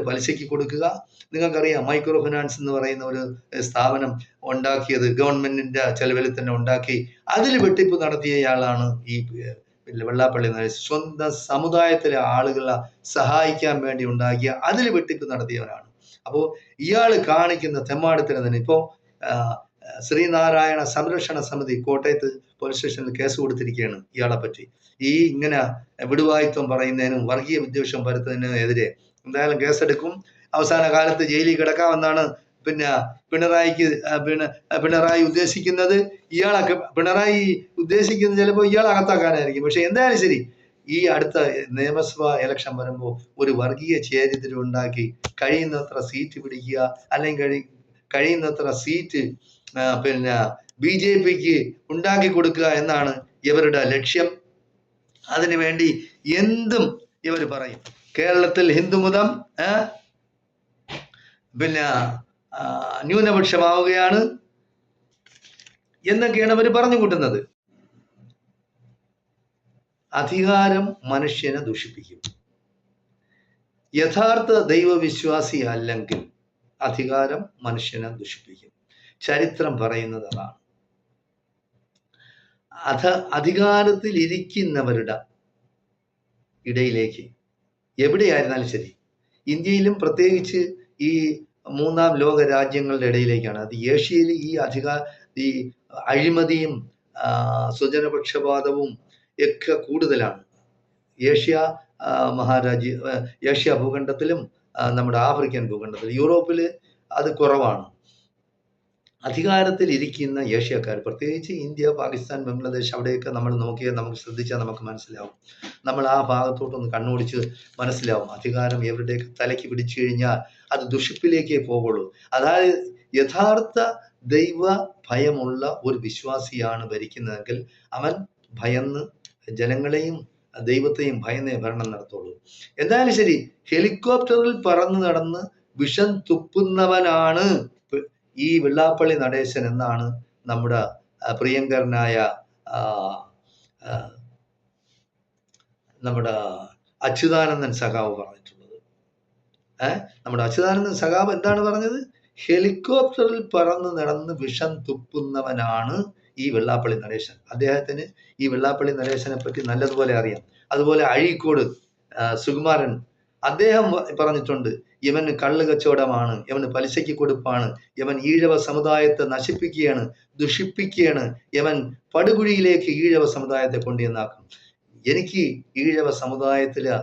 പലിശയ്ക്ക് കൊടുക്കുക. നിങ്ങൾക്കറിയാം, മൈക്രോ ഫിനാൻസ് എന്ന് പറയുന്ന ഒരു സ്ഥാപനം ഉണ്ടാക്കിയത് ഗവൺമെന്റിന്റെ ചെലവിൽ തന്നെ ഉണ്ടാക്കി അതിൽ വെട്ടിപ്പ് നടത്തിയയാളാണ് ഈ വെള്ളാപ്പള്ളി നടേശൻ. സ്വന്തം സമുദായത്തിലെ ആളുകളെ സഹായിക്കാൻ വേണ്ടി ഉണ്ടാക്കിയ അതിൽ വെട്ടിപ്പ് നടത്തിയവരാണ്. അപ്പോൾ ഇയാൾ കാണിക്കുന്ന തെമ്മാടിത്തരം തന്നെ. ഇപ്പോൾ ശ്രീനാരായണ സംരക്ഷണ സമിതി കോട്ടയത്ത് പോലീസ് സ്റ്റേഷനിൽ കേസ് കൊടുത്തിരിക്കുകയാണ് ഇയാളെ പറ്റി. ഈ ഇങ്ങനെ വിടുവായുത്വം പറയുന്നതിനും വർഗീയ വിദ്വേഷം പരത്തുന്നതിനും എതിരെ എന്തായാലും കേസെടുക്കും. അവസാന കാലത്ത് ജയിലിൽ കിടക്കാമെന്നാണ് പിണറായി ഉദ്ദേശിക്കുന്നത്. പിണറായി ഉദ്ദേശിക്കുന്നത് ചിലപ്പോൾ ഇയാളെ അകത്താക്കാനായിരിക്കും. പക്ഷെ എന്തായാലും ശരി, ഈ അടുത്ത നിയമസഭാ ഇലക്ഷൻ വരുമ്പോൾ ഒരു വർഗീയ ചേരിതിരിവ് ഉണ്ടാക്കി കഴിയുന്നത്ര സീറ്റ് പിടിക്കുക, അല്ലെങ്കിൽ കഴിയുന്നത്ര സീറ്റ് BJPക്ക് ഉണ്ടാക്കി കൊടുക്കുക എന്നാണ് ഇവരുടെ ലക്ഷ്യം. അതിനുവേണ്ടി എന്തും ഇവർ പറയും. കേരളത്തിൽ ഹിന്ദുമതം ന്യൂനപക്ഷമാവുകയാണ് എന്നൊക്കെയാണ് അവർ പറഞ്ഞു കൂട്ടുന്നത്. അധികാരം മനുഷ്യനെ ദുഷിപ്പിക്കും. യഥാർത്ഥ ദൈവവിശ്വാസി അല്ലെങ്കിൽ അധികാരം മനുഷ്യനെ ദുഷിപ്പിക്കും. ചരിത്രം പറയുന്നത് അതാണ്. അധികാരത്തിൽ ഇരിക്കുന്നവരുടെ ഇടയിലേക്ക് എവിടെയായിരുന്നാലും ശരി, ഇന്ത്യയിലും പ്രത്യേകിച്ച് ഈ മൂന്നാം ലോക രാജ്യങ്ങളുടെ ഇടയിലേക്കാണ്, അത് ഏഷ്യയിൽ ഈ അഴിമതിയും സ്വജനപക്ഷപാതവും ഒക്കെ കൂടുതലാണ്. ഏഷ്യ ഭൂഖണ്ഡത്തിലും നമ്മുടെ ആഫ്രിക്കൻ ഭൂഖണ്ഡത്തിലും യൂറോപ്പിൽ അത് കുറവാണ്. അധികാരത്തിൽ ഇരിക്കുന്ന ഏഷ്യക്കാർ, പ്രത്യേകിച്ച് ഇന്ത്യ, പാകിസ്ഥാൻ, ബംഗ്ലാദേശ്, അവിടെയൊക്കെ നമ്മൾ നോക്കിയാൽ നമുക്ക് ശ്രദ്ധിച്ചാൽ നമുക്ക് മനസ്സിലാവും. നമ്മൾ ആ ഭാഗത്തോട്ടൊന്ന് കണ്ണോടിച്ച് മനസ്സിലാവും. അധികാരം എവരുടെയൊക്കെ തലയ്ക്ക് പിടിച്ചു കഴിഞ്ഞാൽ അത് ദുഷിപ്പിലേക്കേ പോകുള്ളൂ. അതായത് യഥാർത്ഥ ദൈവ ഭയമുള്ള ഒരു വിശ്വാസിയാണ് ഭരിക്കുന്നതെങ്കിൽ അവൻ ഭയന്ന് ജനങ്ങളെയും ദൈവത്തെയും ഭയന്നേ ഭരണം നടത്തുള്ളൂ. എന്തായാലും ശരി, ഹെലികോപ്റ്ററിൽ പറന്ന് നടന്ന് വിഷം തുപ്പുന്നവനാണ് ഈ വെള്ളാപ്പള്ളി നടേശൻ എന്നാണ് നമ്മുടെ പ്രിയങ്കരനായ നമ്മുടെ അച്യുതാനന്ദൻ സഖാവ് പറഞ്ഞിട്ടുള്ളത്. നമ്മുടെ അച്യുതാനന്ദൻ സഖാവ് എന്താണ് പറഞ്ഞത്? ഹെലികോപ്റ്ററിൽ പറന്ന് നടന്ന് വിഷം തുപ്പുന്നവനാണ് ഈ വെള്ളാപ്പള്ളി നടേശൻ. അദ്ദേഹത്തിന് ഈ വെള്ളാപ്പള്ളി നടേശനെ പറ്റി നല്ലതുപോലെ അറിയാം. അതുപോലെ അഴീക്കോട് സുകുമാരൻ അദ്ദേഹം പറഞ്ഞിട്ടുണ്ട്, ഇവന് കള്ള് കച്ചവടമാണ്, ഇവന് പലിശയ്ക്ക് കൊടുപ്പാണ്, ഇവൻ ഈഴവ സമുദായത്തെ നശിപ്പിക്കുകയാണ്, ദുഷിപ്പിക്കുകയാണ്, ഇവൻ പടുകുഴിയിലേക്ക് ഈഴവ സമുദായത്തെ കൊണ്ടുവന്നാക്കും. എനിക്ക് ഈഴവ സമുദായത്തിലെ